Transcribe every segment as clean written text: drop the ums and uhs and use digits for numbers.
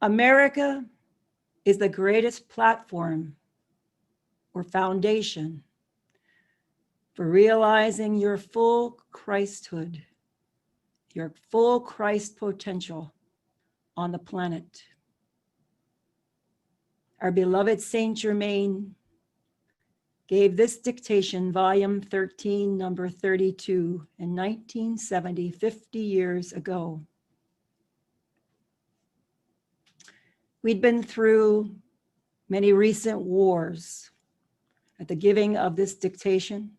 America is the greatest platform or foundation for realizing your full Christhood, your full Christ potential on the planet. Our beloved Saint Germain gave this dictation, volume 13, number 32, in 1970, 50 years ago. We'd been through many recent wars at the giving of this dictation.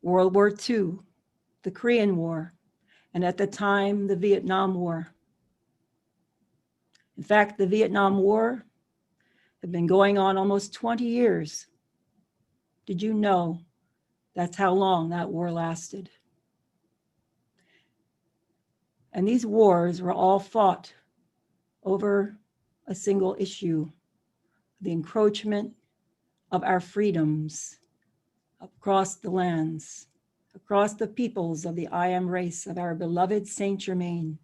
World War II, the Korean War, and at the time, the Vietnam War. In fact, the Vietnam War had been going on almost 20 years. Did you know that's how long that war lasted? And these wars were all fought over a single issue, the encroachment of our freedoms across the lands, across the peoples of the I Am race of our beloved Saint Germain.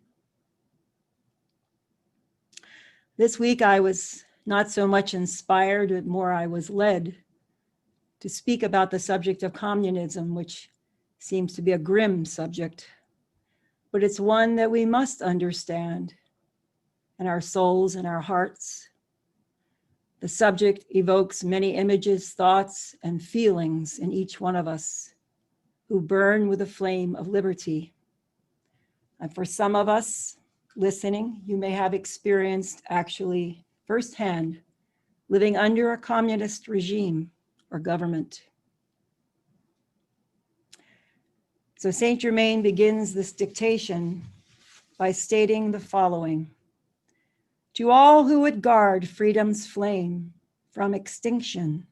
This week I was not so much inspired, but more I was led to speak about the subject of communism, which seems to be a grim subject, but it's one that we must understand in our souls and our hearts. The subject evokes many images, thoughts, and feelings in each one of us who burn with the flame of liberty. And for some of us listening, you may have experienced actually firsthand living under a communist regime or government. So Saint Germain begins this dictation by stating the following: to all who would guard freedom's flame from extinction.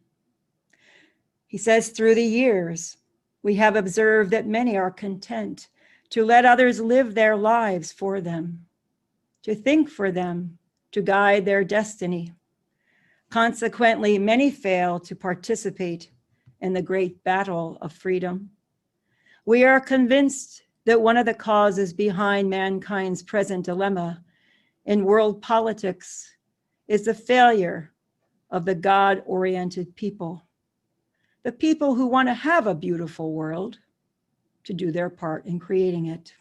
He says, through the years, we have observed that many are content to let others live their lives for them, to think for them, to guide their destiny. Consequently, many fail to participate in the great battle of freedom. We are convinced that one of the causes behind mankind's present dilemma in world politics is the failure of the God-oriented people, the people who want to have a beautiful world, to do their part in creating it.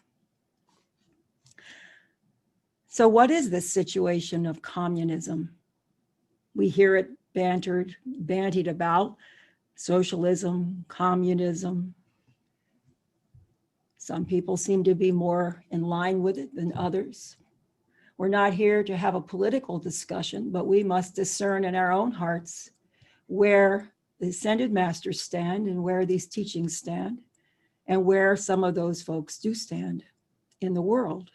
So what is this situation of communism? We hear it bandied about, socialism, communism. Some people seem to be more in line with it than others. We're not here to have a political discussion, but we must discern in our own hearts where the Ascended Masters stand and where these teachings stand and where some of those folks do stand in the world.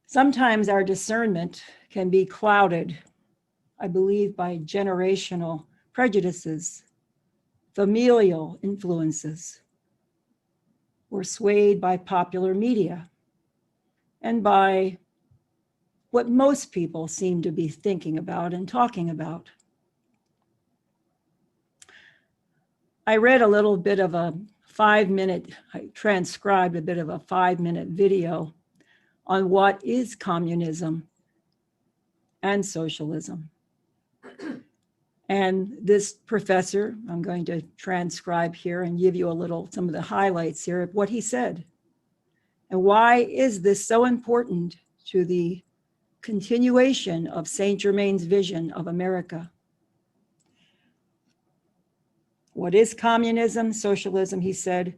Sometimes our discernment can be clouded, I believe, by generational prejudices, familial influences. We're swayed by popular media and by what most people seem to be thinking about and talking about. I read a little bit of a 5-minute, I transcribed a bit of a 5-minute video on what is communism and socialism. And this professor, I'm going to transcribe here and give you some of the highlights here of what he said. And why is this so important to the continuation of Saint Germain's vision of America? What is communism, socialism, he said,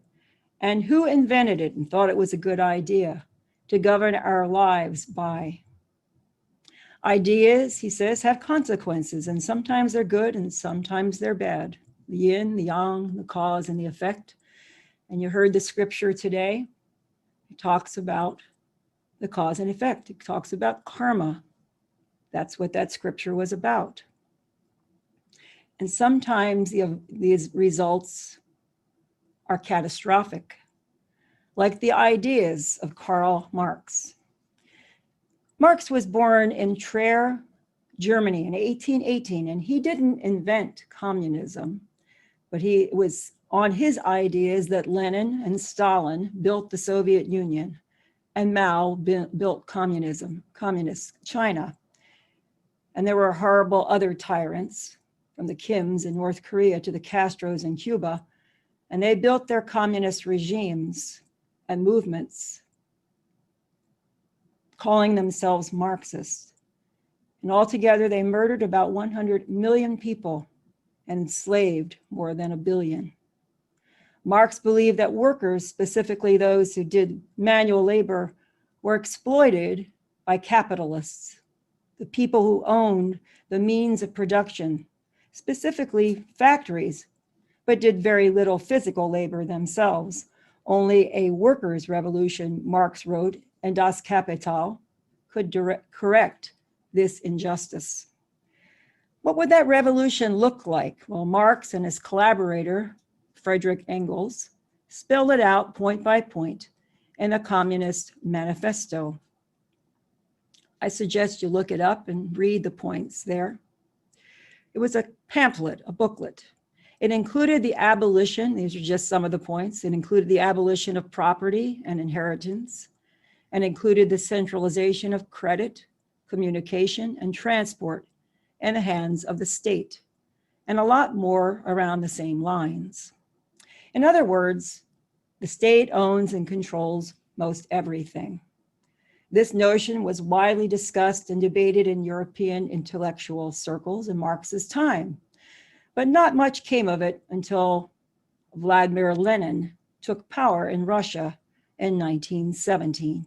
and who invented it and thought it was a good idea to govern our lives by? Ideas, he says, have consequences, and sometimes they're good and sometimes they're bad. The yin, the yang, the cause and the effect. And you heard the scripture today. It talks about the cause and effect. It talks about karma. That's what that scripture was about. And sometimes these results are catastrophic, like the ideas of Karl Marx. Marx was born in Trier, Germany in 1818, and he didn't invent communism, but he was on his ideas that Lenin and Stalin built the Soviet Union. and Mao built communist China. And there were horrible other tyrants, from the Kims in North Korea to the Castros in Cuba, and they built their communist regimes and movements, calling themselves Marxists. And altogether, they murdered about 100 million people and enslaved more than 1 billion. Marx believed that workers, specifically those who did manual labor, were exploited by capitalists, the people who owned the means of production, specifically factories, but did very little physical labor themselves. Only a workers' revolution, Marx wrote, in Das Kapital, could correct this injustice. What would that revolution look like? Well, Marx and his collaborator, Friedrich Engels, spelled it out point by point in the Communist Manifesto. I suggest you look it up and read the points there. It was a pamphlet, a booklet. It included the abolition, these are just some of the points, it included the abolition of property and inheritance, and included the centralization of credit, communication, and transport in the hands of the state, and a lot more around the same lines. In other words, the state owns and controls most everything. This notion was widely discussed and debated in European intellectual circles in Marx's time, but not much came of it until Vladimir Lenin took power in Russia in 1917.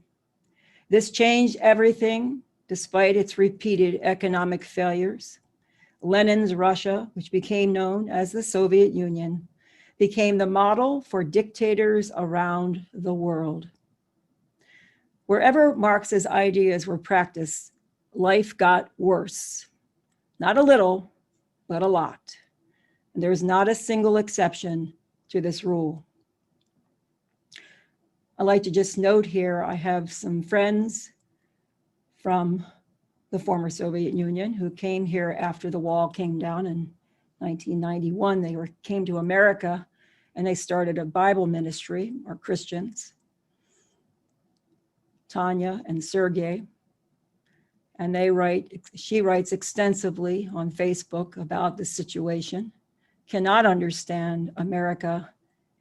This changed everything despite its repeated economic failures. Lenin's Russia, which became known as the Soviet Union, became the model for dictators around the world. Wherever Marx's ideas were practiced, life got worse. Not a little, but a lot. And there's not a single exception to this rule. I'd like to just note here, I have some friends from the former Soviet Union who came here after the wall came down in 1991. They came to America and they started a Bible ministry, or Christians, Tanya and Sergey. And she writes extensively on Facebook about the situation, cannot understand America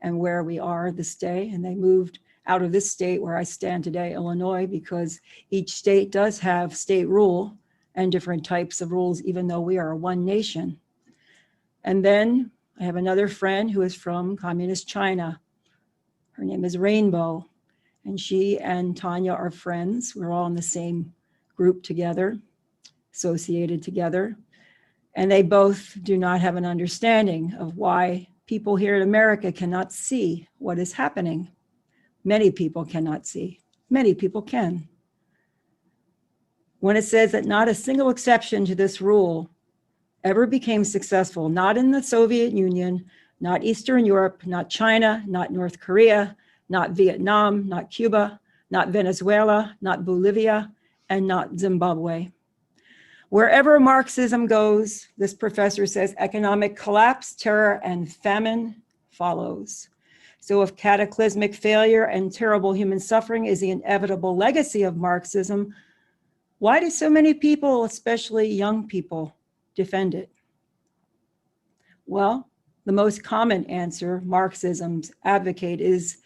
and where we are this day. And they moved out of this state where I stand today, Illinois, because each state does have state rule and different types of rules, even though we are one nation. And then I have another friend who is from communist China. Her name is Rainbow, and she and Tanya are friends. We're all in the same group together, associated together. And they both do not have an understanding of why people here in America cannot see what is happening. Many people cannot see. Many people can. When it says that not a single exception to this rule ever became successful, not in the Soviet Union, not Eastern Europe, not China, not North Korea, not Vietnam, not Cuba, not Venezuela, not Bolivia, and not Zimbabwe. Wherever Marxism goes, this professor says, economic collapse, terror, and famine follows. So if cataclysmic failure and terrible human suffering is the inevitable legacy of Marxism, why do so many people, especially young people, defend it? Well, the most common answer Marxism's advocate is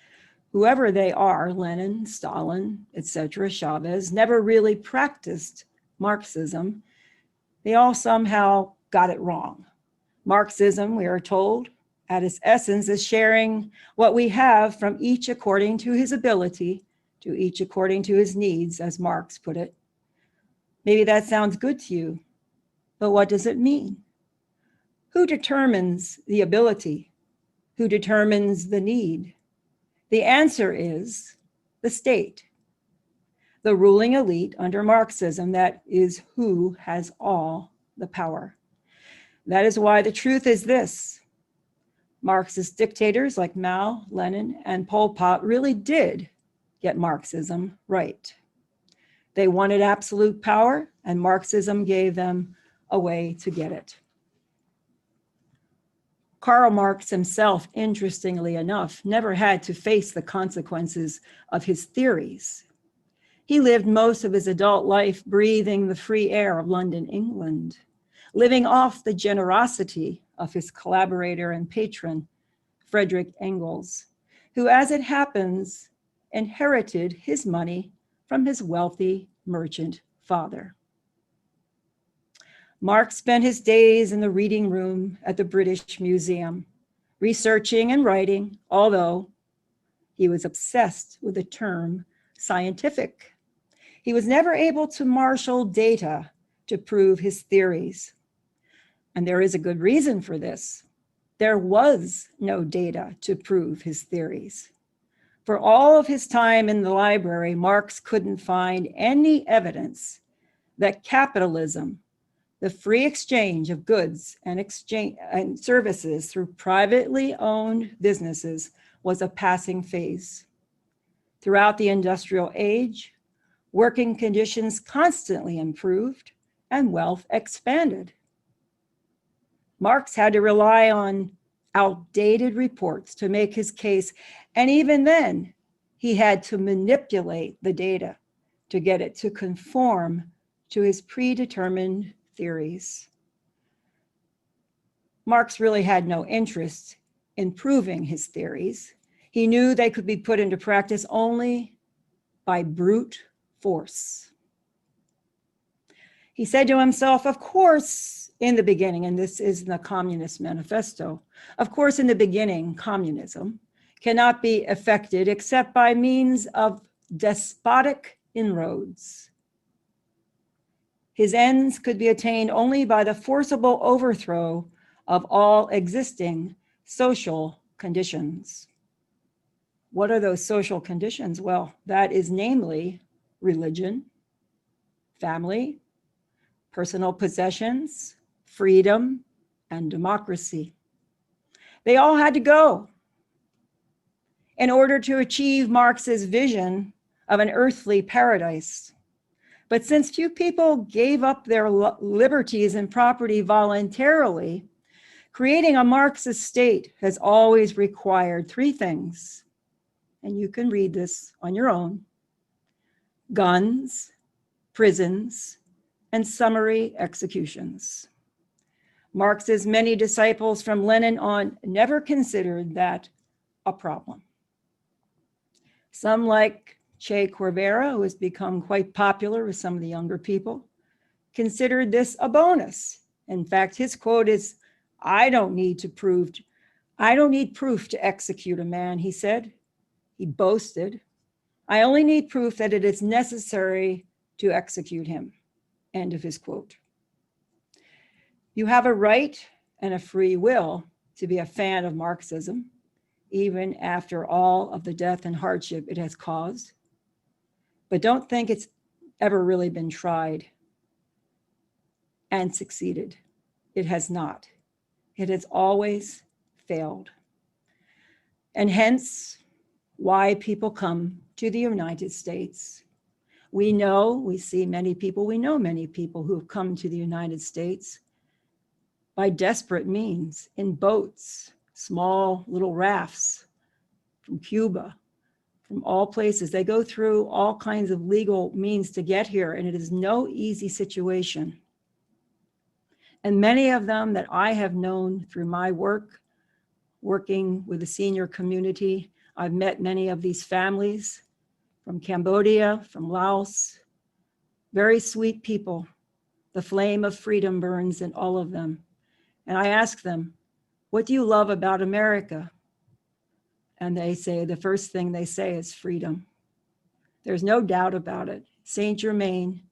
whoever they are, Lenin, Stalin, etc., Chavez, never really practiced Marxism. They all somehow got it wrong. Marxism, we are told, at its essence is sharing what we have from each according to his ability, to each according to his needs, as Marx put it. Maybe that sounds good to you, but what does it mean? Who determines the ability? Who determines the need? The answer is the state, the ruling elite under Marxism, that is who has all the power. That is why the truth is this. Marxist dictators like Mao, Lenin, and Pol Pot really did get Marxism right. They wanted absolute power, and Marxism gave them a way to get it. Karl Marx himself, interestingly enough, never had to face the consequences of his theories. He lived most of his adult life breathing the free air of London, England, living off the generosity of his collaborator and patron, Frederick Engels, who, as it happens, inherited his money from his wealthy merchant father. Marx spent his days in the reading room at the British Museum, researching and writing, although he was obsessed with the term scientific. He was never able to marshal data to prove his theories. And there is a good reason for this. There was no data to prove his theories. For all of his time in the library, Marx couldn't find any evidence that capitalism, the free exchange of goods and services through privately owned businesses, was a passing phase. Throughout the industrial age, working conditions constantly improved and wealth expanded. Marx had to rely on outdated reports to make his case, and even then, he had to manipulate the data to get it to conform to his predetermined theories. Marx really had no interest in proving his theories. He knew they could be put into practice only by brute force. He said to himself, of course, in the beginning, and this is the Communist Manifesto, of course, in the beginning, communism cannot be effected except by means of despotic inroads. His ends could be attained only by the forcible overthrow of all existing social conditions. What are those social conditions? Well, that is namely religion, family, personal possessions, freedom, and democracy. They all had to go in order to achieve Marx's vision of an earthly paradise. But since few people gave up their liberties and property voluntarily, creating a Marxist state has always required three things, and you can read this on your own: guns, prisons, and summary executions. Marx's many disciples from Lenin on never considered that a problem. Some, like Che Guevara, who has become quite popular with some of the younger people, considered this a bonus. In fact, his quote is, I don't need proof to execute a man, he said. He boasted, I only need proof that it is necessary to execute him. End of his quote. You have a right and a free will to be a fan of Marxism, even after all of the death and hardship it has caused. But don't think it's ever really been tried and succeeded. It has not. It has always failed. And hence why people come to the United States. We know many people who have come to the United States by desperate means, in boats, small little rafts from Cuba, from all places. They go through all kinds of legal means to get here, and it is no easy situation. And many of them that I have known through my work, working with the senior community, I've met many of these families from Cambodia, from Laos, very sweet people. The flame of freedom burns in all of them. And I ask them, what do you love about America? And they say, the first thing they say is freedom. There's no doubt about it. Saint Germain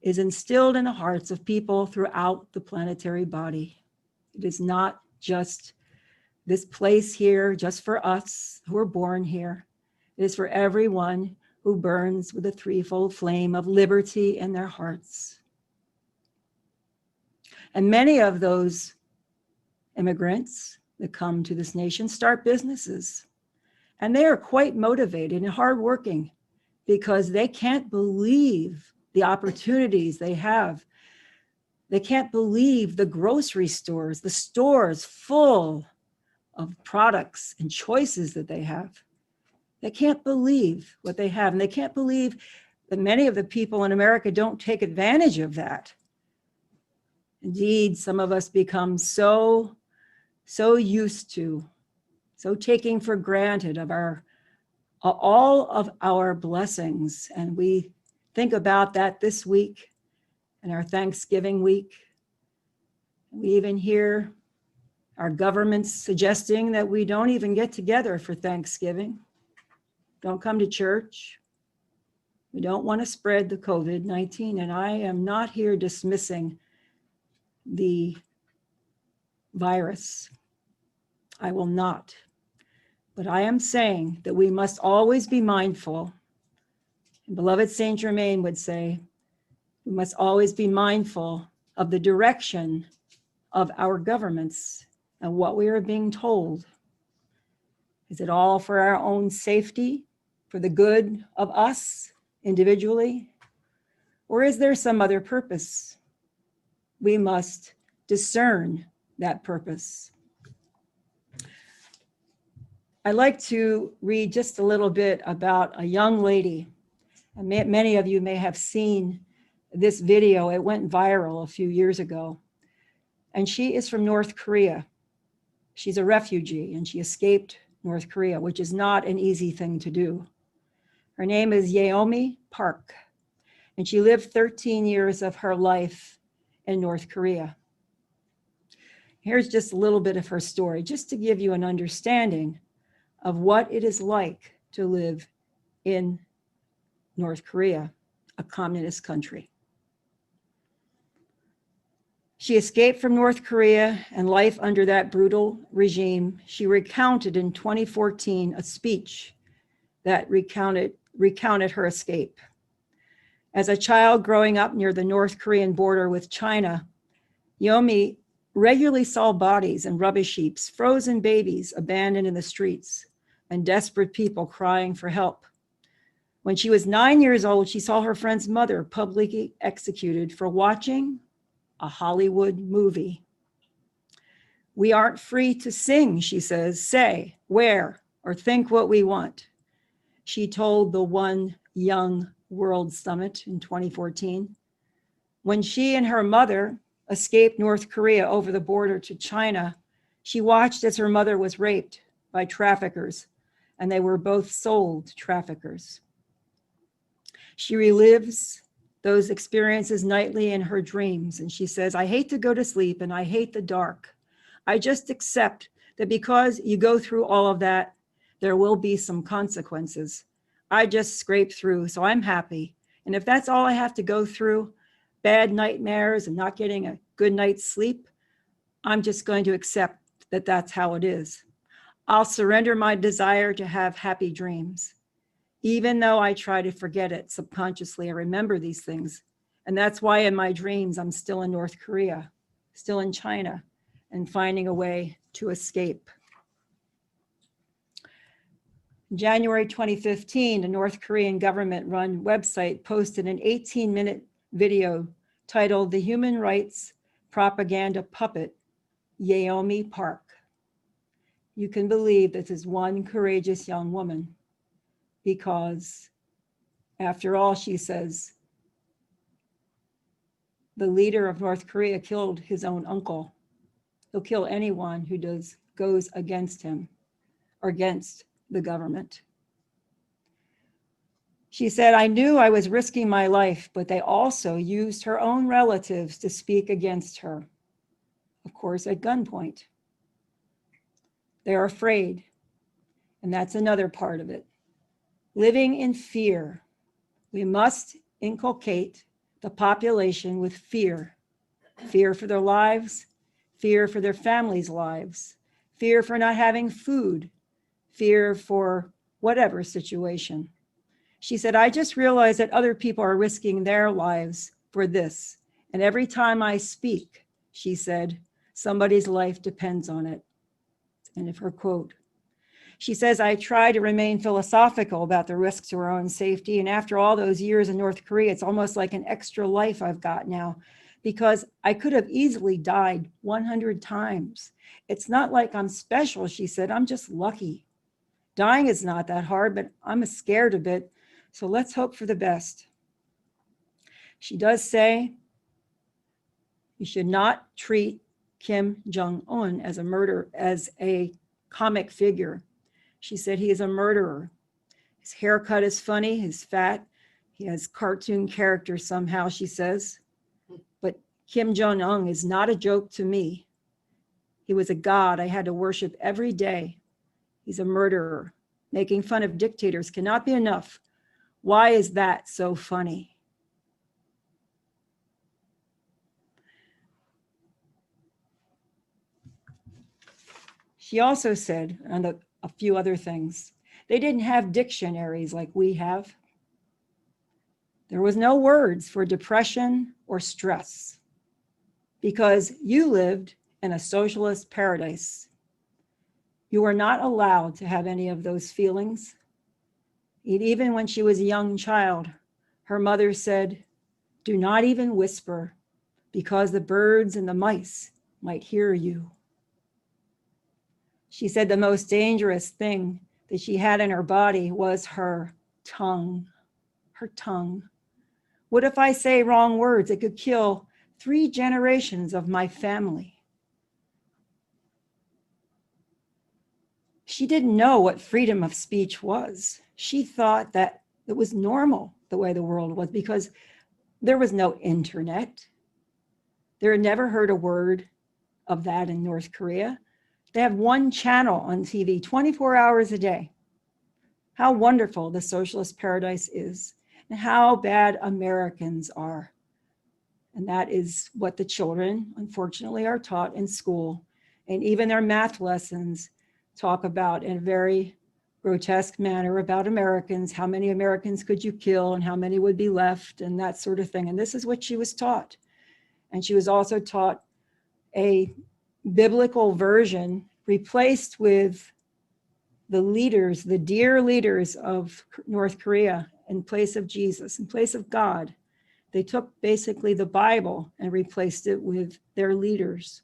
is instilled in the hearts of people throughout the planetary body. It is not just this place here, just for us who are born here. It is for everyone who burns with a threefold flame of liberty in their hearts. And many of those immigrants that come to this nation start businesses. And they are quite motivated and hardworking because they can't believe the opportunities they have. They can't believe the grocery stores, the stores full of products and choices that they have. They can't believe what they have, and they can't believe that many of the people in America don't take advantage of that. Indeed, some of us become so used to, so taking for granted of all of our blessings. And we think about that this week and our Thanksgiving week. We even hear our governments suggesting that we don't even get together for Thanksgiving. Don't come to church. We don't want to spread the COVID-19. And I am not here dismissing the virus. I will not. But I am saying that we must always be mindful. And beloved Saint Germain would say, we must always be mindful of the direction of our governments and what we are being told. Is it all for our own safety, for the good of us individually? Or is there some other purpose? We must discern that purpose. I'd like to read just a little bit about a young lady. And many of you may have seen this video. It went viral a few years ago. And she is from North Korea. She's a refugee and she escaped North Korea, which is not an easy thing to do. Her name is Yeonmi Park, and she lived 13 years of her life in North Korea. Here's just a little bit of her story, just to give you an understanding of what it is like to live in North Korea, a communist country. She escaped from North Korea and life under that brutal regime. She recounted in 2014 a speech that recounted her escape. As a child growing up near the North Korean border with China, Yeonmi regularly saw bodies and rubbish heaps, frozen babies abandoned in the streets, and desperate people crying for help. When she was 9 years old, she saw her friend's mother publicly executed for watching a Hollywood movie. We aren't free to sing, she says, say, wear, or think what we want. She told the One Young World Summit in 2014. When she and her mother escaped North Korea over the border to China, she watched as her mother was raped by traffickers, and they were both sold to traffickers. She relives those experiences nightly in her dreams. And she says, I hate to go to sleep and I hate the dark. I just accept that because you go through all of that, there will be some consequences. I just scrape through, so I'm happy. And if that's all I have to go through, bad nightmares and not getting a good night's sleep, I'm just going to accept that that's how it is. I'll surrender my desire to have happy dreams. Even though I try to forget it subconsciously, I remember these things. And that's why in my dreams, I'm still in North Korea, still in China, and finding a way to escape. In January 2015, the North Korean government-run website posted an 18-minute video titled The Human Rights Propaganda Puppet, Yeonmi Park. You can believe this is one courageous young woman, because after all, she says, the leader of North Korea killed his own uncle. He'll kill anyone who goes against him or against the government. She said, I knew I was risking my life, but they also used her own relatives to speak against her, of course, at gunpoint. They're afraid, and that's another part of it. Living in fear. We must inculcate the population with fear. Fear for their lives, fear for their families' lives, fear for not having food, fear for whatever situation. She said, I just realized that other people are risking their lives for this. And every time I speak, she said, somebody's life depends on it. End of her quote. She says, I try to remain philosophical about the risks to our own safety. And after all those years in North Korea, it's almost like an extra life I've got now, because I could have easily died 100 times. It's not like I'm special, she said, I'm just lucky. Dying is not that hard, but I'm scared a bit. So let's hope for the best. She does say you should not treat Kim Jong-un as a murderer, as a comic figure. She said he is a murderer. His haircut is funny, he's fat, he has cartoon characters somehow, she says. But Kim Jong-un is not a joke to me. He was a god I had to worship every day. He's a murderer. Making fun of dictators cannot be enough. Why is that so funny? She also said, and a few other things, they didn't have dictionaries like we have. There was no words for depression or stress because you lived in a socialist paradise. You were not allowed to have any of those feelings. Even when she was a young child, her mother said, do not even whisper because the birds and the mice might hear you. She said the most dangerous thing that she had in her body was her tongue. Her tongue. What if I say wrong words? It could kill 3 generations of my family. She didn't know what freedom of speech was. She thought that it was normal the way the world was because there was no internet. They had never heard a word of that in North Korea. They have 1 channel on TV 24 hours a day. How wonderful the socialist paradise is and how bad Americans are. And that is what the children, unfortunately, are taught in school. And even their math lessons talk about in a very grotesque manner about Americans, how many Americans could you kill and how many would be left and that sort of thing. And this is what she was taught. And she was also taught a biblical version replaced with the leaders, the dear leaders of North Korea in place of Jesus, in place of God. They took basically the Bible and replaced it with their leaders.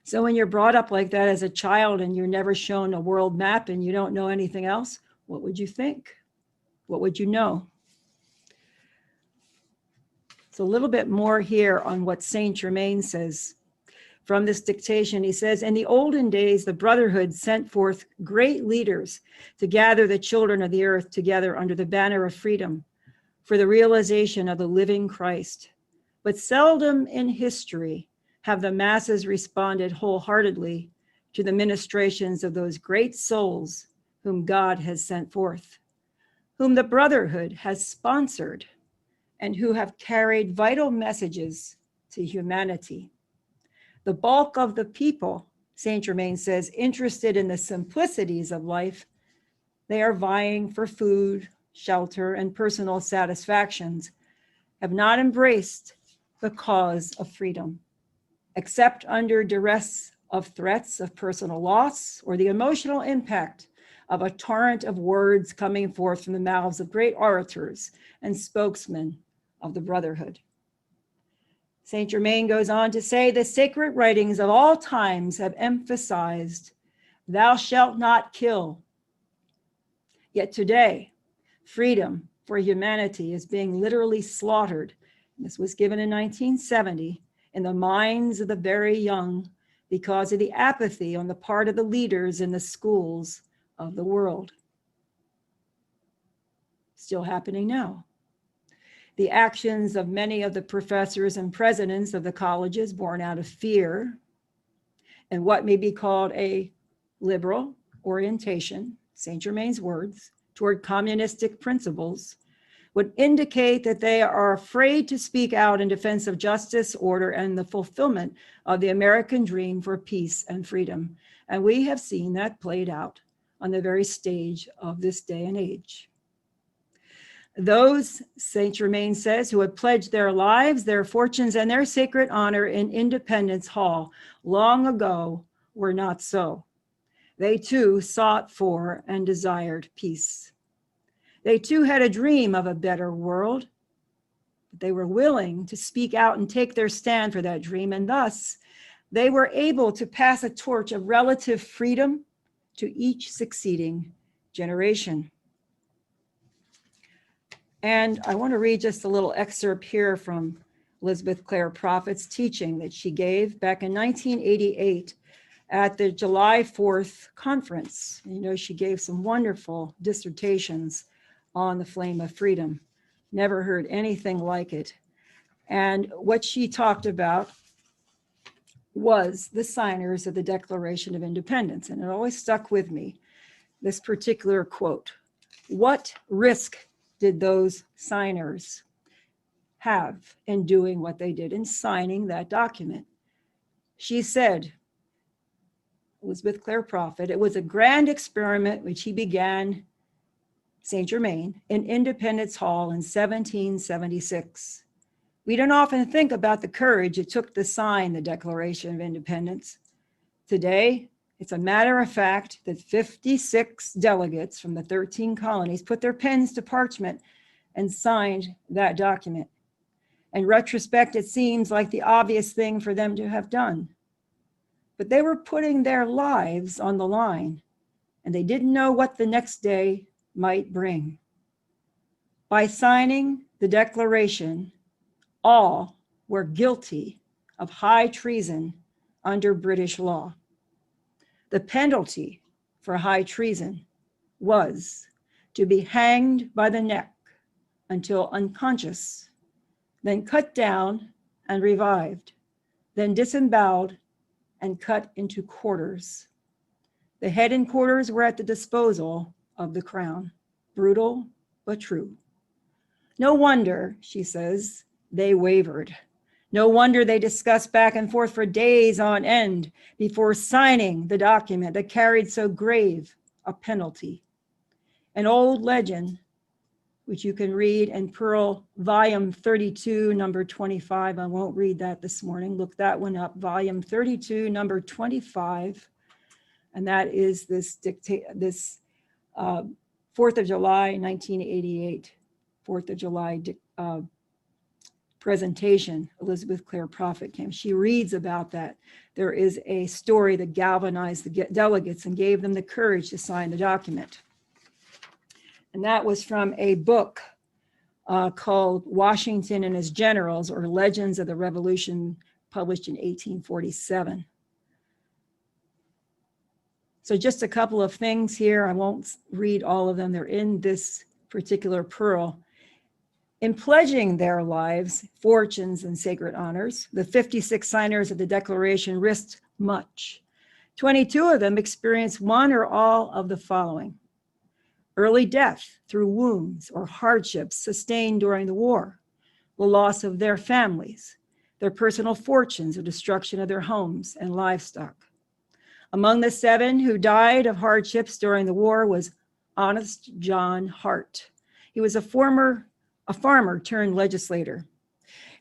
So when you're brought up like that as a child and you're never shown a world map and you don't know anything else, what would you think? What would you know? So a little bit more here on what Saint Germain says. From this dictation, he says, in the olden days, the Brotherhood sent forth great leaders to gather the children of the earth together under the banner of freedom for the realization of the living Christ. But seldom in history have the masses responded wholeheartedly to the ministrations of those great souls whom God has sent forth, whom the Brotherhood has sponsored, and who have carried vital messages to humanity. The bulk of the people, Saint Germain says, interested in the simplicities of life, they are vying for food, shelter, and personal satisfactions, have not embraced the cause of freedom, except under duress of threats of personal loss or the emotional impact of a torrent of words coming forth from the mouths of great orators and spokesmen of the Brotherhood. Saint Germain goes on to say, the sacred writings of all times have emphasized, thou shalt not kill. Yet today, freedom for humanity is being literally slaughtered. This was given in 1970 in the minds of the very young because of the apathy on the part of the leaders in the schools of the world. Still happening now. The actions of many of the professors and presidents of the colleges born out of fear and what may be called a liberal orientation, Saint Germain's words, toward communistic principles would indicate that they are afraid to speak out in defense of justice, order, and the fulfillment of the American dream for peace and freedom. And we have seen that played out on the very stage of this day and age. Those, Saint Germain says, who had pledged their lives, their fortunes, and their sacred honor in Independence Hall long ago were not so. They too sought for and desired peace. They too had a dream of a better world. But they were willing to speak out and take their stand for that dream, and thus they were able to pass a torch of relative freedom to each succeeding generation. And I want to read just a little excerpt here from Elizabeth Clare Prophet's teaching that she gave back in 1988 at the July 4th conference. You know, she gave some wonderful dissertations on the flame of freedom. Never heard anything like it. And what she talked about was the signers of the Declaration of Independence. And it always stuck with me, this particular quote. What risk did those signers have in doing what they did, in signing that document? She said, Elizabeth Clare Prophet, it was a grand experiment which he began, Saint Germain, in Independence Hall in 1776. We don't often think about the courage it took to sign the Declaration of Independence. Today, it's a matter of fact that 56 delegates from the 13 colonies put their pens to parchment and signed that document. In retrospect, it seems like the obvious thing for them to have done. But they were putting their lives on the line, and they didn't know what the next day might bring. By signing the Declaration, all were guilty of high treason under British law. The penalty for high treason was to be hanged by the neck until unconscious, then cut down and revived, then disemboweled and cut into quarters. The head and quarters were at the disposal of the crown. Brutal, but true. No wonder, she says, they wavered. No wonder they discussed back and forth for days on end before signing the document that carried so grave a penalty. An old legend, which you can read in Pearl, volume 32, number 25. I won't read that this morning. Look that one up, volume 32, number 25. And that is this 4th of July, 1988, 4th of July presentation. Elizabeth Clare Prophet came. She reads about that. There is a story that galvanized the delegates and gave them the courage to sign the document. And that was from a book called Washington and His Generals, or Legends of the Revolution, published in 1847. So just a couple of things here. I won't read all of them. They're in this particular pearl. In pledging their lives, fortunes, and sacred honors, the 56 signers of the Declaration risked much. 22 of them experienced one or all of the following: early death through wounds or hardships sustained during the war, the loss of their families, their personal fortunes, or destruction of their homes and livestock. Among the 7 who died of hardships during the war was Honest John Hart. He was a farmer turned legislator.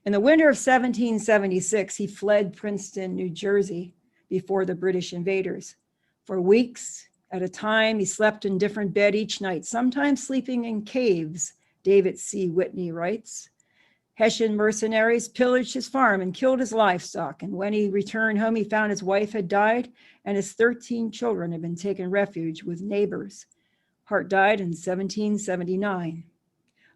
In the winter of 1776, he fled Princeton, New Jersey, before the British invaders. For weeks at a time, he slept in different bed each night, sometimes sleeping in caves, David C. Whitney writes. Hessian mercenaries pillaged his farm and killed his livestock. And when he returned home, he found his wife had died and his 13 children had been taken refuge with neighbors. Hart died in 1779.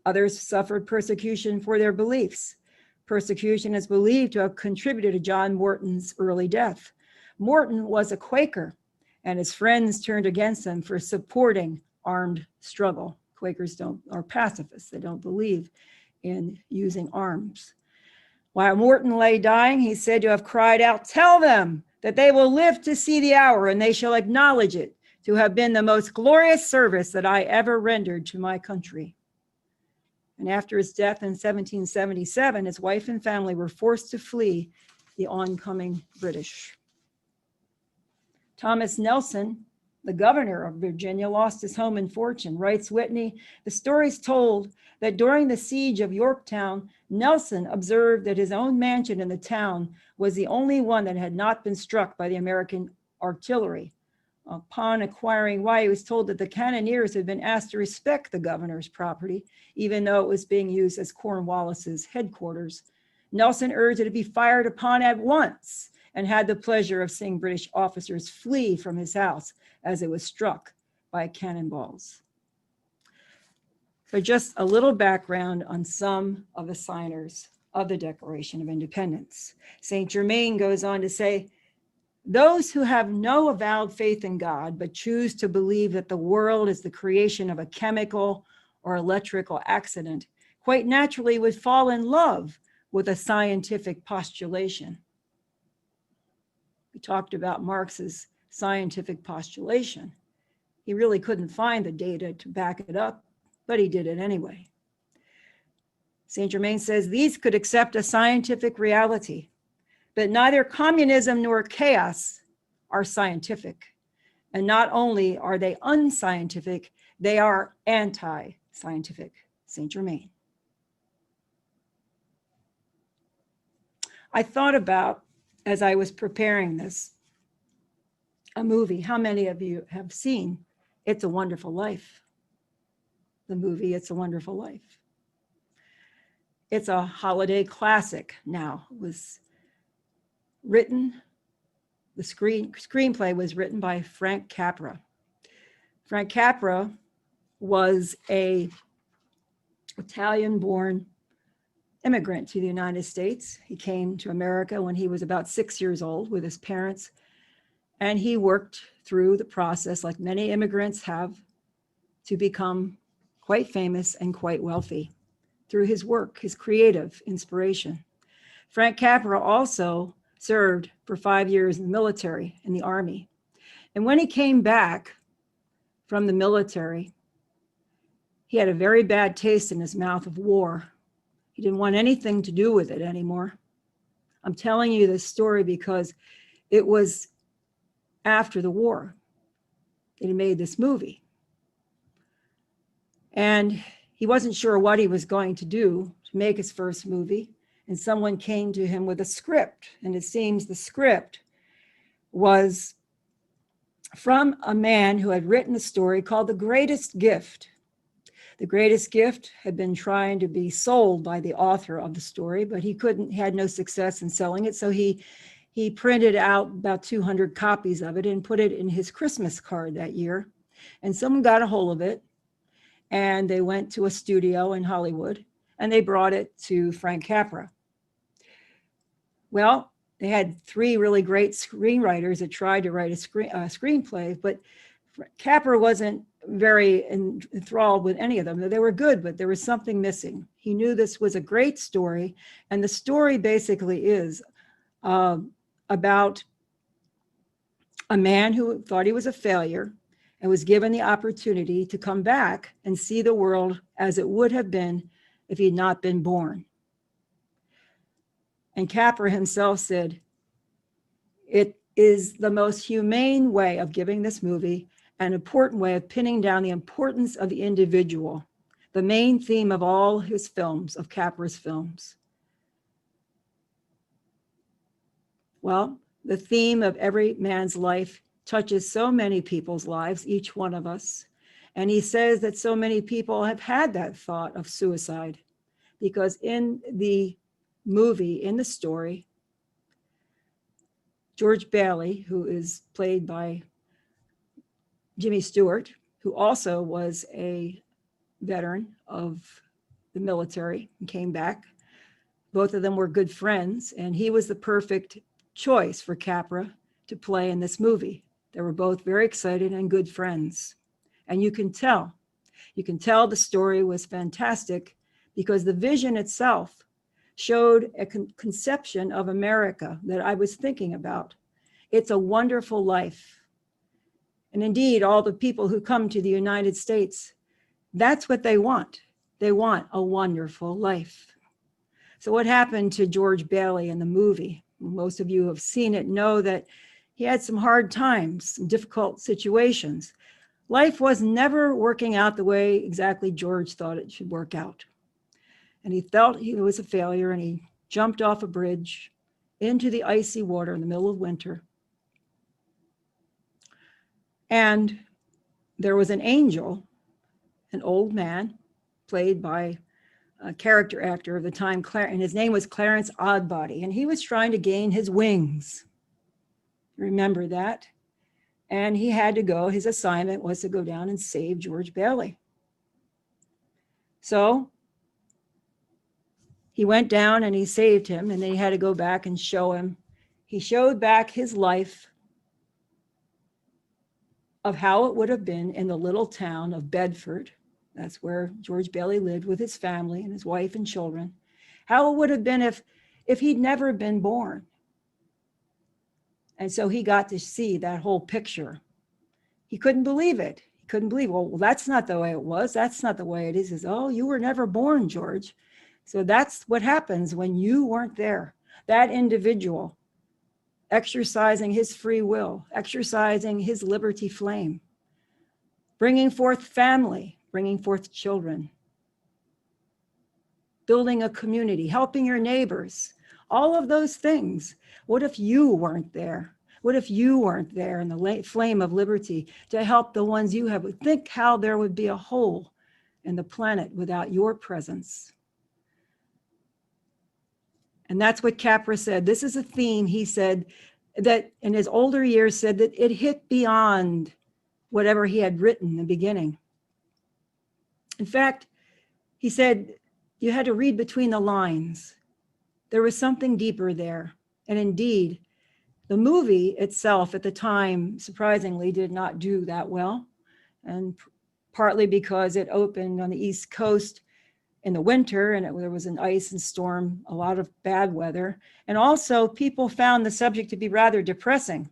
Others suffered persecution for their beliefs. Persecution is believed to have contributed to John Morton's early death. Morton was a Quaker, and his friends turned against him for supporting armed struggle. Quakers are pacifists. They don't believe in using arms. While Morton lay dying, he's said to have cried out, "Tell them that they will live to see the hour, and they shall acknowledge it to have been the most glorious service that I ever rendered to my country." And after his death in 1777, his wife and family were forced to flee the oncoming British. Thomas Nelson, the governor of Virginia, lost his home and fortune. Writes Whitney, the story's told that during the siege of Yorktown, Nelson observed that his own mansion in the town was the only one that had not been struck by the American artillery. Upon inquiring why, he was told that the cannoneers had been asked to respect the governor's property, even though it was being used as Cornwallis's headquarters. Nelson urged it to be fired upon at once and had the pleasure of seeing British officers flee from his house as it was struck by cannonballs. But just a little background on some of the signers of the Declaration of Independence. Saint Germain goes on to say, those who have no avowed faith in God, but choose to believe that the world is the creation of a chemical or electrical accident, quite naturally would fall in love with a scientific postulation. We talked about Marx's scientific postulation. He really couldn't find the data to back it up, but he did it anyway. Saint Germain says these could accept a scientific reality, but neither communism nor chaos are scientific. And not only are they unscientific, they are anti-scientific. Saint Germain. I thought about, as I was preparing this, a movie. How many of you have seen It's a Wonderful Life? The movie It's a Wonderful Life. It's a holiday classic now. It was written, the screenplay was written by Frank Capra. Frank Capra was an Italian-born immigrant to the United States. He came to America when he was about 6 years old with his parents, and he worked through the process, like many immigrants have, to become quite famous and quite wealthy through his work, his creative inspiration. Frank Capra also served for 5 years in the military, in the Army. And when he came back from the military, he had a very bad taste in his mouth of war. He didn't want anything to do with it anymore. I'm telling you this story because it was after the war that he made this movie. And he wasn't sure what he was going to do to make his first movie. And someone came to him with a script. And it seems the script was from a man who had written a story called The Greatest Gift. The Greatest Gift had been trying to be sold by the author of the story, but he had no success in selling it. So he printed out about 200 copies of it and put it in his Christmas card that year. And someone got a hold of it, and they went to a studio in Hollywood, and they brought it to Frank Capra. Well, they had 3 really great screenwriters that tried to write a screenplay, but Capra wasn't very enthralled with any of them. They were good, but there was something missing. He knew this was a great story, and the story basically is about a man who thought he was a failure and was given the opportunity to come back and see the world as it would have been if he had not been born. And Capra himself said, it is the most humane way of giving this movie, an important way of pinning down the importance of the individual, the main theme of all his films, of Capra's films. Well, the theme of every man's life touches so many people's lives, each one of us. And he says that so many people have had that thought of suicide, because in the movie, in the story, George Bailey, who is played by Jimmy Stewart, who also was a veteran of the military and came back. Both of them were good friends, and he was the perfect choice for Capra to play in this movie. They were both very excited and good friends. And you can tell the story was fantastic because the vision itself showed a conception of America that I was thinking about. It's a wonderful life. And indeed, all the people who come to the United States, that's what they want. They want a wonderful life. So what happened to George Bailey in the movie? Most of you who have seen it know that he had some hard times, some difficult situations. Life was never working out the way exactly George thought it should work out. And he felt he was a failure, and he jumped off a bridge into the icy water in the middle of winter. And there was an angel, an old man, played by a character actor of the time, and his name was Clarence Oddbody, and he was trying to gain his wings. Remember that? And he had to go, his assignment was to go down and save George Bailey. So he went down and he saved him, and they had to go back and show him. He showed back his life of how it would have been in the little town of Bedford. That's where George Bailey lived with his family and his wife and children. How it would have been if he'd never been born. And so he got to see that whole picture. He couldn't believe it. He couldn't believe, well, that's not the way it was. That's not the way it is. He says, oh, you were never born, George. So that's what happens when you weren't there. That individual exercising his free will, exercising his liberty flame, bringing forth family, bringing forth children, building a community, helping your neighbors, all of those things. What if you weren't there? What if you weren't there in the flame of liberty to help the ones you have? Think how there would be a hole in the planet without your presence. And that's what Capra said. This is a theme, he said, that in his older years said that it hit beyond whatever he had written in the beginning. In fact, he said, you had to read between the lines. There was something deeper there. And indeed, the movie itself at the time, surprisingly, did not do that well. And partly because it opened on the East Coast in the winter, and there was an ice and storm, a lot of bad weather. And also people found the subject to be rather depressing.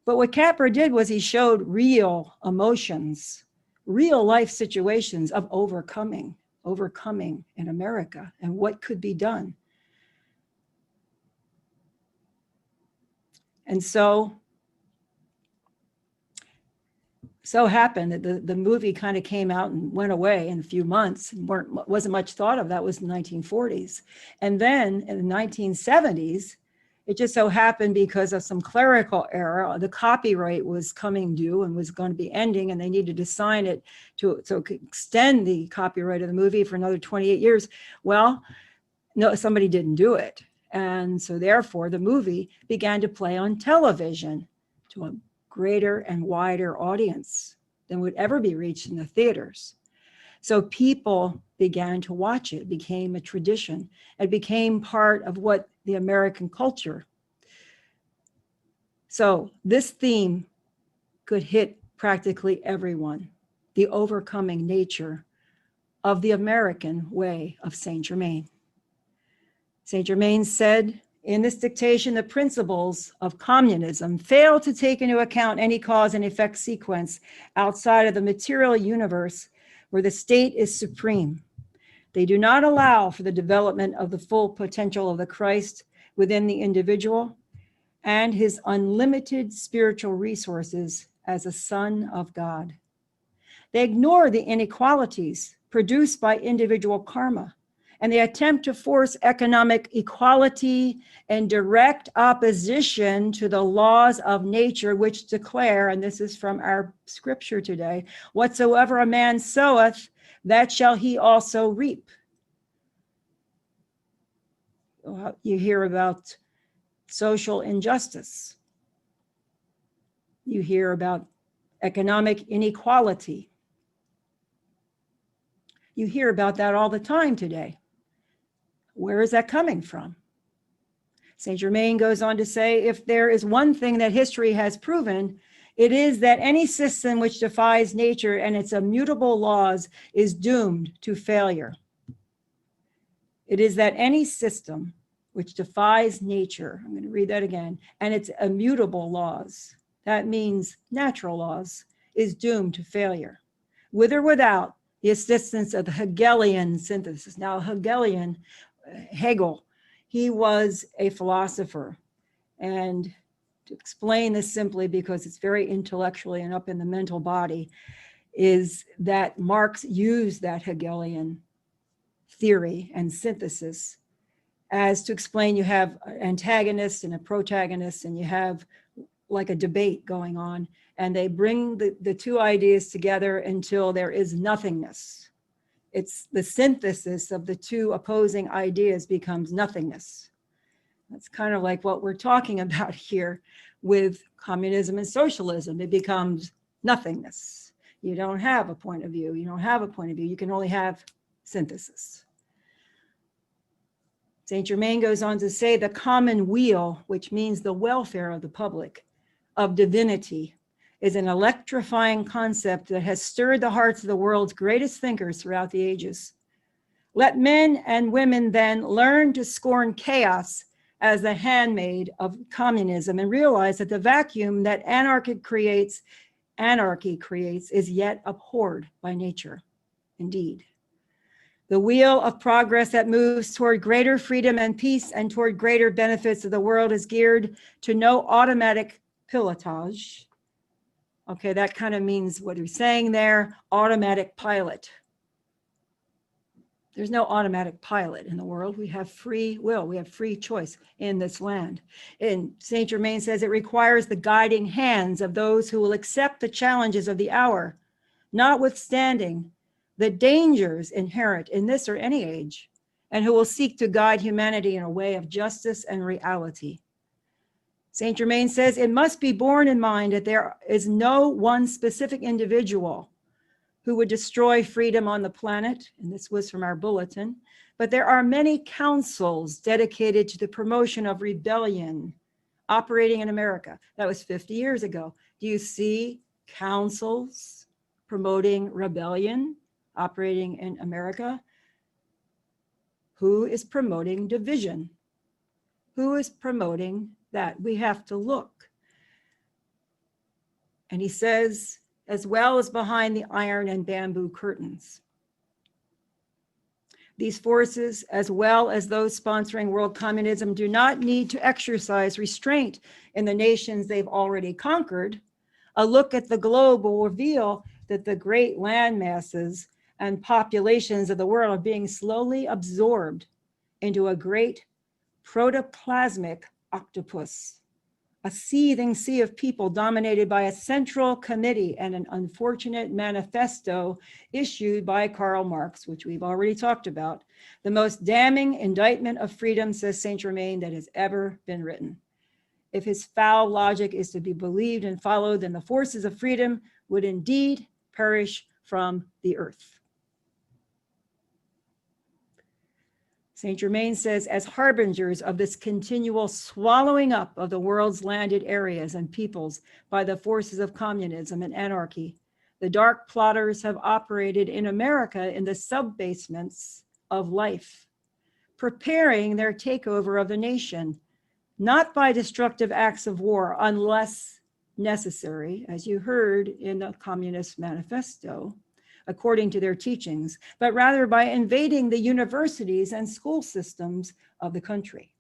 But what Capra did was he showed real emotions, real life situations of overcoming in America and what could be done. And so happened that the movie kind of came out and went away in a few months and wasn't much thought of. That was the 1940s. And then in the 1970s, it just so happened because of some clerical error, the copyright was coming due and was going to be ending, and they needed to sign it to extend the copyright of the movie for another 28 years. Well, no, somebody didn't do it. And so therefore the movie began to play on television to a greater and wider audience than would ever be reached in the theaters. So people began to watch it. It became a tradition. It became part of what the American culture. So this theme could hit practically everyone, the overcoming nature of the American way of Saint Germain. Saint Germain said, in this dictation, the principles of communism fail to take into account any cause and effect sequence outside of the material universe where the state is supreme. They do not allow for the development of the full potential of the Christ within the individual and his unlimited spiritual resources as a son of God. They ignore the inequalities produced by individual karma, and they attempt to force economic equality in direct opposition to the laws of nature, which declare, and this is from our scripture today, whatsoever a man soweth, that shall he also reap. You hear about social injustice. You hear about economic inequality. You hear about that all the time today. Where is that coming from? Saint Germain goes on to say, if there is one thing that history has proven, it is that any system which defies nature and its immutable laws is doomed to failure. It is that any system which defies nature, I'm going to read that again, and its immutable laws, that means natural laws, is doomed to failure, with or without the assistance of the Hegelian synthesis. Now, Hegel, he was a philosopher. And to explain this simply, because it's very intellectually and up in the mental body, is that Marx used that Hegelian theory and synthesis as to explain you have an antagonist and a protagonist, and you have like a debate going on, and they bring the two ideas together until there is nothingness. It's the synthesis of the two opposing ideas becomes nothingness. That's kind of like what we're talking about here with communism and socialism. It becomes nothingness. You don't have a point of view. You don't have a point of view. You can only have synthesis. Saint Germain goes on to say the common weal, which means the welfare of the public, of divinity, is an electrifying concept that has stirred the hearts of the world's greatest thinkers throughout the ages. Let men and women then learn to scorn chaos as the handmaid of communism and realize that the vacuum that anarchy creates is yet abhorred by nature. Indeed. The wheel of progress that moves toward greater freedom and peace and toward greater benefits of the world is geared to no automatic pilotage. Okay, that kind of means what he's saying there, automatic pilot. There's no automatic pilot in the world. We have free will. We have free choice in this land. And Saint Germain says it requires the guiding hands of those who will accept the challenges of the hour, notwithstanding the dangers inherent in this or any age, and who will seek to guide humanity in a way of justice and reality. Saint Germain says it must be borne in mind that there is no one specific individual who would destroy freedom on the planet, and this was from our bulletin, but there are many councils dedicated to the promotion of rebellion operating in America. That was 50 years ago. Do you see councils promoting rebellion operating in America? Who is promoting division? Who is promoting that? We have to look. And he says, as well as behind the iron and bamboo curtains. These forces, as well as those sponsoring world communism, do not need to exercise restraint in the nations they've already conquered. A look at the globe will reveal that the great land masses and populations of the world are being slowly absorbed into a great protoplasmic octopus, a seething sea of people dominated by a central committee and an unfortunate manifesto issued by Karl Marx, which we've already talked about, the most damning indictment of freedom, says Saint Germain, that has ever been written. If his foul logic is to be believed and followed, then the forces of freedom would indeed perish from the earth. Saint Germain says, as harbingers of this continual swallowing up of the world's landed areas and peoples by the forces of communism and anarchy, the dark plotters have operated in America in the sub-basements of life, preparing their takeover of the nation, not by destructive acts of war, unless necessary, as you heard in the Communist Manifesto, according to their teachings, but rather by invading the universities and school systems of the country.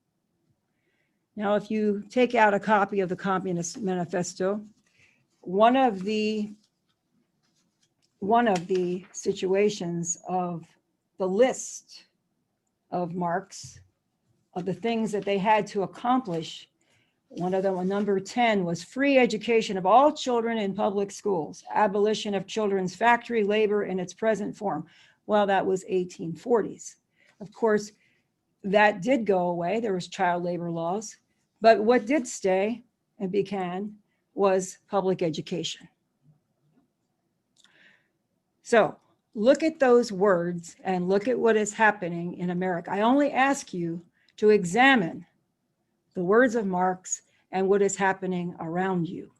Now, if you take out a copy of the Communist Manifesto, one of the situations of the list of Marx, of the things that they had to accomplish, one of them, number 10, was free education of all children in public schools, abolition of children's factory labor in its present form. Well, that was 1840s. Of course, that did go away. There was child labor laws. But what did stay and began was public education. So look at those words and look at what is happening in America. I only ask you to examine the words of Marx and what is happening around you.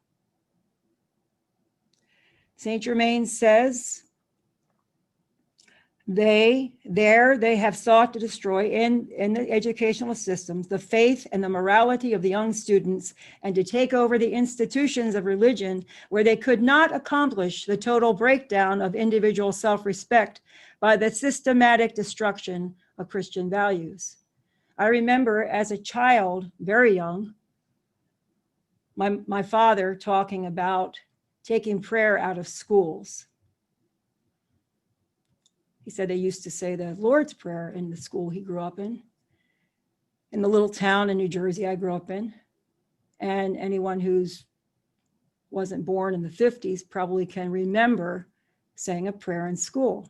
Saint Germain says, they have sought to destroy in the educational systems the faith and the morality of the young students and to take over the institutions of religion where they could not accomplish the total breakdown of individual self-respect by the systematic destruction of Christian values. I remember as a child, very young, my father talking about taking prayer out of schools. He said they used to say the Lord's Prayer in the school he grew up in the little town in New Jersey I grew up in. And anyone who's wasn't born in the 50s probably can remember saying a prayer in school.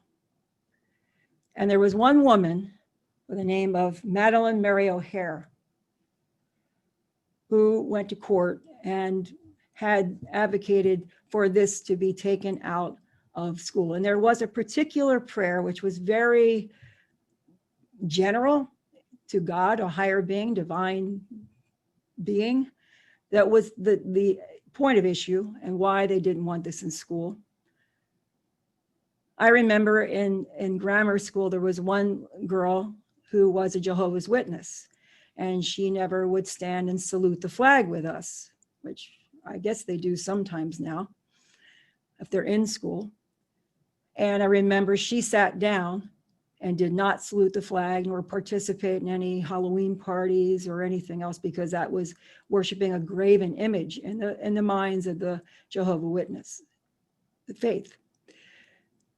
And there was one woman with the name of Madeleine Mary O'Hare who went to court and had advocated for this to be taken out of school. And there was a particular prayer which was very general to God, a higher being, divine being. That was the point of issue and why they didn't want this in school. I remember in grammar school, there was one girl who was a Jehovah's Witness, and she never would stand and salute the flag with us, which I guess they do sometimes now if they're in school. And I remember she sat down and did not salute the flag nor participate in any Halloween parties or anything else, because that was worshiping a graven image in the minds of the Jehovah's Witness, the faith.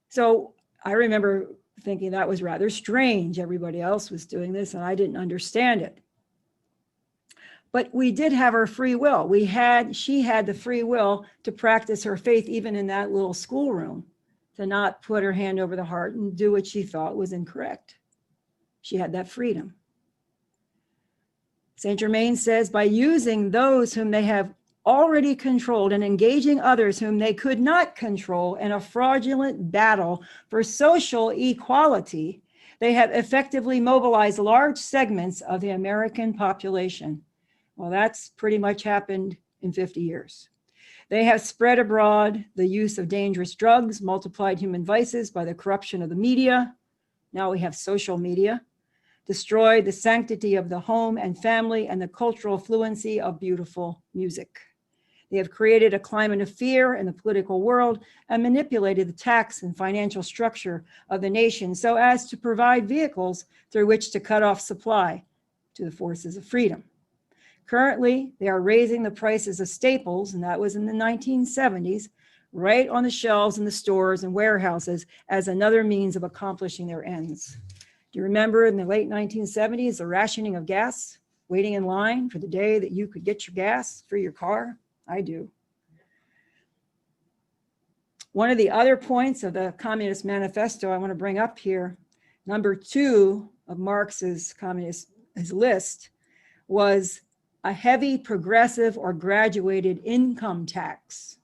So I remember thinking that was rather strange. Everybody else was doing this and I didn't understand it. But we did have our free will. She had the free will to practice her faith even in that little schoolroom, to not put her hand over the heart and do what she thought was incorrect. She had that freedom. Saint Germain says, by using those whom they have already controlled and engaging others whom they could not control in a fraudulent battle for social equality, they have effectively mobilized large segments of the American population. Well, that's pretty much happened in 50 years. They have spread abroad the use of dangerous drugs, multiplied human vices by the corruption of the media. Now we have social media, destroyed the sanctity of the home and family and the cultural fluency of beautiful music. They have created a climate of fear in the political world and manipulated the tax and financial structure of the nation so as to provide vehicles through which to cut off supply to the forces of freedom. Currently, they are raising the prices of staples, and that was in the 1970s, right on the shelves in the stores and warehouses as another means of accomplishing their ends. Do you remember in the late 1970s, the rationing of gas, waiting in line for the day that you could get your gas for your car? I do. One of the other points of the Communist Manifesto I want to bring up here, number 2 of Marx's communist list, was a heavy progressive or graduated income tax.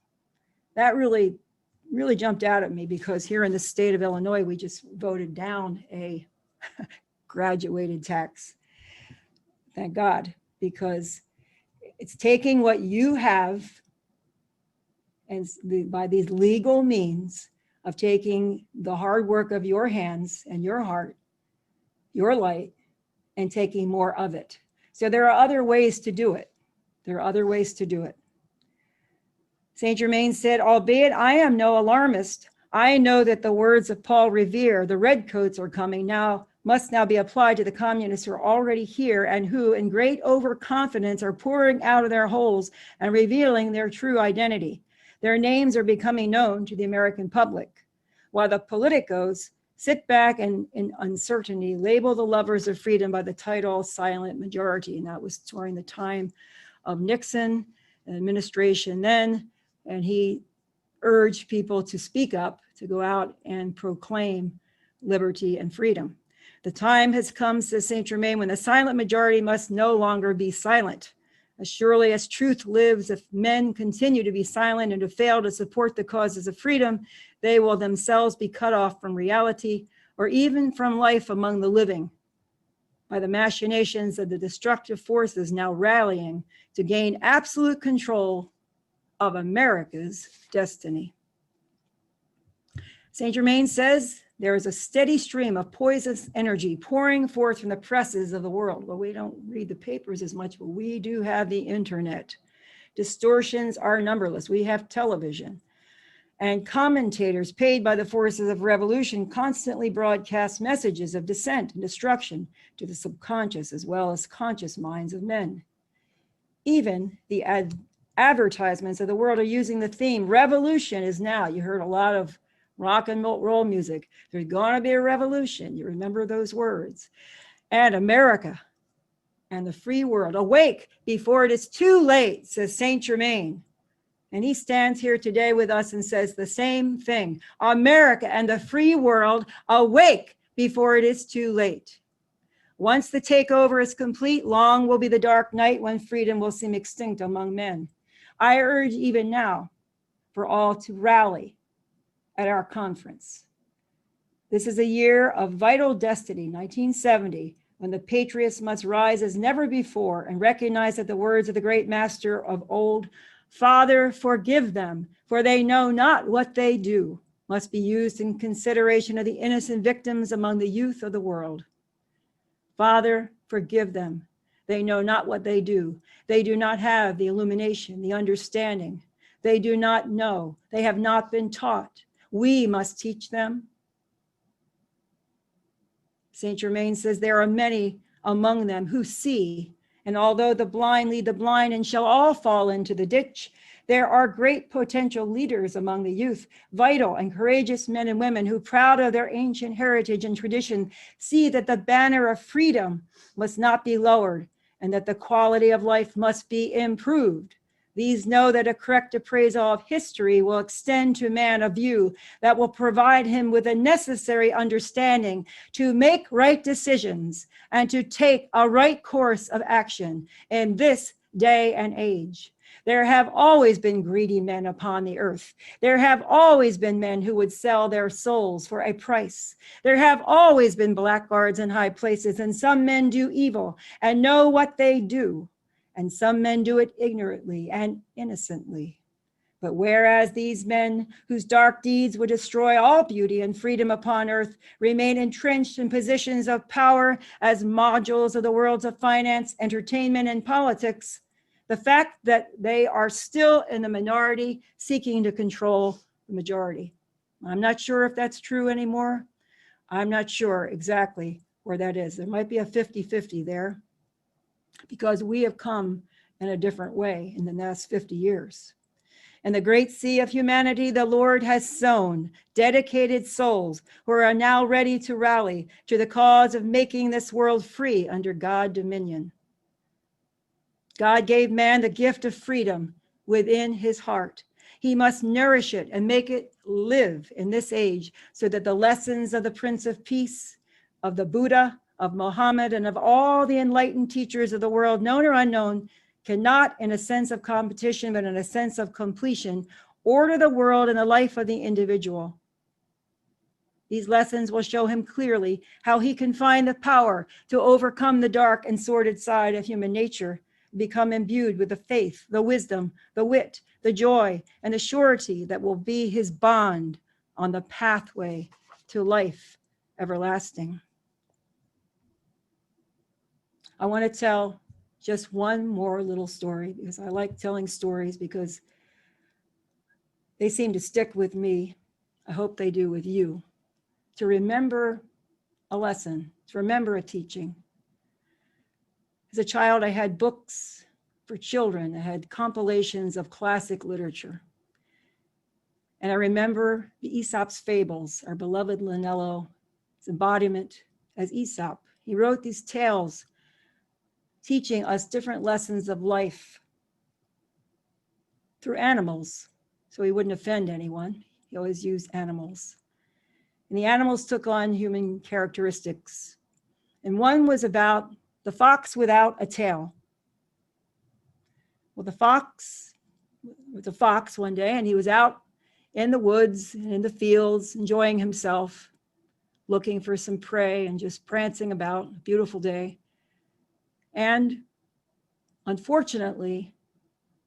That really jumped out at me, because here in the state of Illinois, we just voted down a graduated tax. Thank God, because it's taking what you have and by these legal means of taking the hard work of your hands and your heart, your light, and taking more of it. So there are other ways to do it. There are other ways to do it. Saint Germain said, albeit I am no alarmist, I know that the words of Paul Revere, the redcoats are coming now, must now be applied to the communists who are already here and who, in great overconfidence, are pouring out of their holes and revealing their true identity. Their names are becoming known to the American public, while the politicos sit back and in uncertainty label the lovers of freedom by the title silent majority. And that was during the time of Nixon administration then, and he urged people to speak up, to go out and proclaim liberty and freedom. The time has come, says Saint Germain, when the silent majority must no longer be silent. As surely as truth lives, if men continue to be silent and to fail to support the causes of freedom, they will themselves be cut off from reality or even from life among the living by the machinations of the destructive forces now rallying to gain absolute control of America's destiny. Saint Germain says, there is a steady stream of poisonous energy pouring forth from the presses of the world. Well, we don't read the papers as much, but we do have the internet. Distortions are numberless. We have television. And commentators paid by the forces of revolution constantly broadcast messages of dissent and destruction to the subconscious as well as conscious minds of men. Even the advertisements of the world are using the theme, revolution is now. You heard a lot of rock and roll music. There's going to be a revolution. You remember those words. And America and the free world, awake before it is too late, says Saint Germain. And he stands here today with us and says the same thing. America and the free world, awake before it is too late. Once the takeover is complete, long will be the dark night when freedom will seem extinct among men. I urge even now for all to rally at our conference. This is a year of vital destiny, 1970, when the patriots must rise as never before and recognize that the words of the great master of old, Father, forgive them, for they know not what they do, must be used in consideration of the innocent victims among the youth of the world. Father, forgive them. They know not what they do. They do not have the illumination, the understanding. They do not know. They have not been taught. We must teach them. Saint Germain says there are many among them who see, and although the blind lead the blind and shall all fall into the ditch, there are great potential leaders among the youth, vital and courageous men and women who, proud of their ancient heritage and tradition, see that the banner of freedom must not be lowered and that the quality of life must be improved. These know that a correct appraisal of history will extend to man a view that will provide him with a necessary understanding to make right decisions and to take a right course of action in this day and age. There have always been greedy men upon the earth. There have always been men who would sell their souls for a price. There have always been blackguards in high places, and some men do evil and know what they do, and some men do it ignorantly and innocently. But whereas these men whose dark deeds would destroy all beauty and freedom upon earth remain entrenched in positions of power as modules of the worlds of finance, entertainment, and politics, the fact that they are still in the minority seeking to control the majority. I'm not sure if that's true anymore. I'm not sure exactly where that is. There might be a 50-50 there because we have come in a different way in the last 50 years. In the great sea of humanity, the Lord has sown dedicated souls who are now ready to rally to the cause of making this world free under God's dominion. God gave man the gift of freedom within his heart. He must nourish it and make it live in this age so that the lessons of the Prince of Peace, of the Buddha, of Muhammad, and of all the enlightened teachers of the world, known or unknown, cannot, in a sense of competition, but in a sense of completion, order the world and the life of the individual. These lessons will show him clearly how he can find the power to overcome the dark and sordid side of human nature, become imbued with the faith, the wisdom, the wit, the joy, and the surety that will be his bond on the pathway to life everlasting. I want to tell just one more little story because I like telling stories because they seem to stick with me. I hope they do with you. To remember a lesson, to remember a teaching. As a child, I had books for children. I had compilations of classic literature. And I remember the Aesop's fables, our beloved Linello's embodiment as Aesop. He wrote these tales teaching us different lessons of life through animals, so he wouldn't offend anyone. He always used animals. And the animals took on human characteristics. And one was about the fox without a tail. Well, the fox was a fox one day, and he was out in the woods and in the fields, enjoying himself, looking for some prey and just prancing about, a beautiful day. And unfortunately,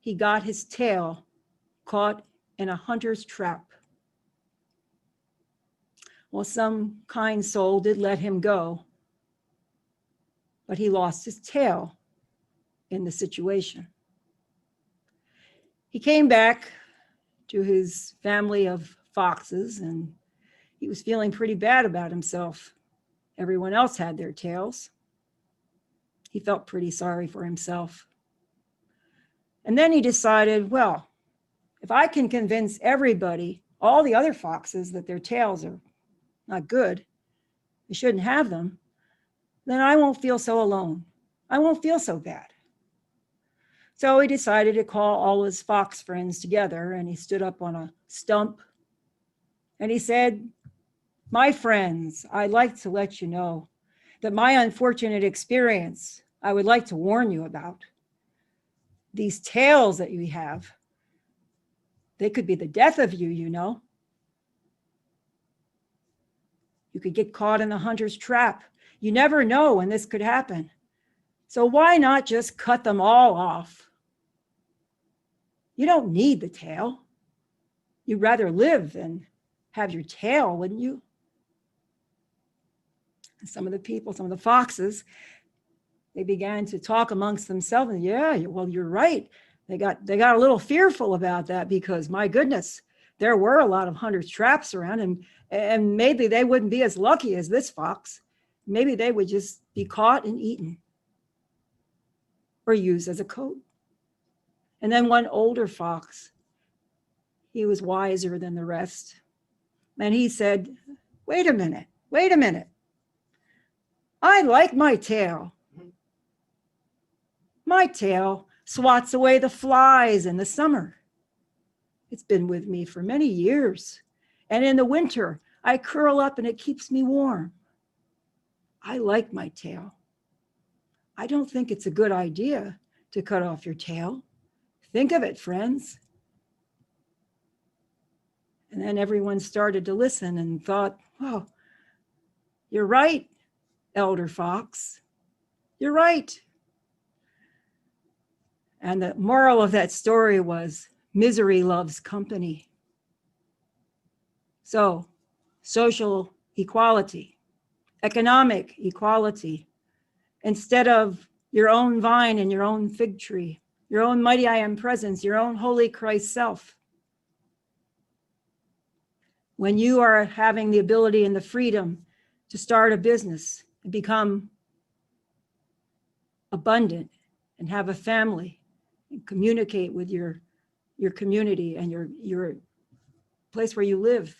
he got his tail caught in a hunter's trap. Well, some kind soul did let him go, but he lost his tail in the situation. He came back to his family of foxes and he was feeling pretty bad about himself. Everyone else had their tails. He felt pretty sorry for himself. And then he decided, well, if I can convince everybody, all the other foxes, that their tails are not good, they shouldn't have them, then I won't feel so alone. I won't feel so bad. So he decided to call all his fox friends together and he stood up on a stump and he said, my friends, I'd like to let you know that my unfortunate experience, I would like to warn you about. These tails that you have, they could be the death of you, you know. You could get caught in the hunter's trap. You never know when this could happen. So why not just cut them all off? You don't need the tail. You'd rather live than have your tail, wouldn't you? And some of the foxes, they began to talk amongst themselves. And yeah, well, you're right. They got a little fearful about that because, my goodness, there were a lot of hunters' traps around, and maybe they wouldn't be as lucky as this fox. Maybe they would just be caught and eaten or used as a coat. And then one older fox, he was wiser than the rest. And he said, wait a minute. I like my tail. My tail swats away the flies in the summer. It's been with me for many years. And in the winter, I curl up and it keeps me warm. I like my tail. I don't think it's a good idea to cut off your tail. Think of it, friends. And then everyone started to listen and thought, oh, you're right, Elder Fox. You're right. And the moral of that story was misery loves company. So, social equality, economic equality, instead of your own vine and your own fig tree, your own mighty I am presence, your own holy Christ self. When you are having the ability and the freedom to start a business and become abundant and have a family and communicate with your community and your place where you live,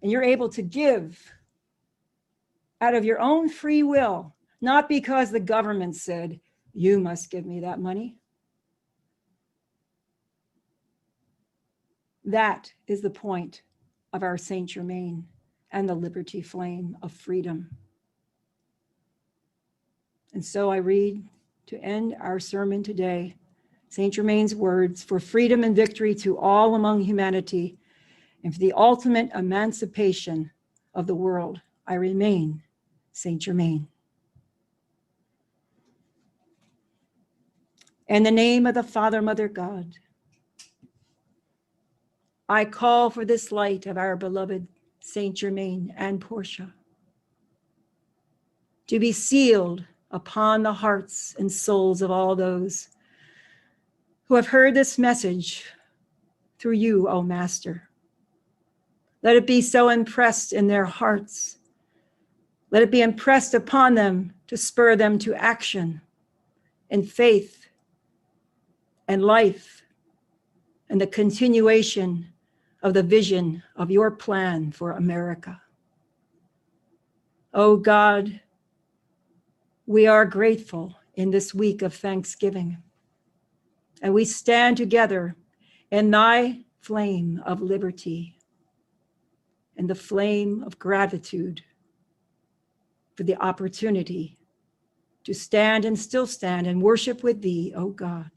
and you're able to give out of your own free will, not because the government said, you must give me that money. That is the point of our Saint Germain and the liberty flame of freedom. And so I read, to end our sermon today, Saint Germain's words: for freedom and victory to all among humanity, and for the ultimate emancipation of the world, I remain Saint Germain. In the name of the Father, Mother, God, I call for this light of our beloved Saint Germain and Portia to be sealed upon the hearts and souls of all those who have heard this message through you, O Master. Let it be so impressed in their hearts. Let it be impressed upon them to spur them to action in faith and life and the continuation of the vision of your plan for America. Oh God, we are grateful in this week of Thanksgiving, and we stand together in thy flame of liberty and the flame of gratitude for the opportunity to stand and still stand and worship with thee, O God.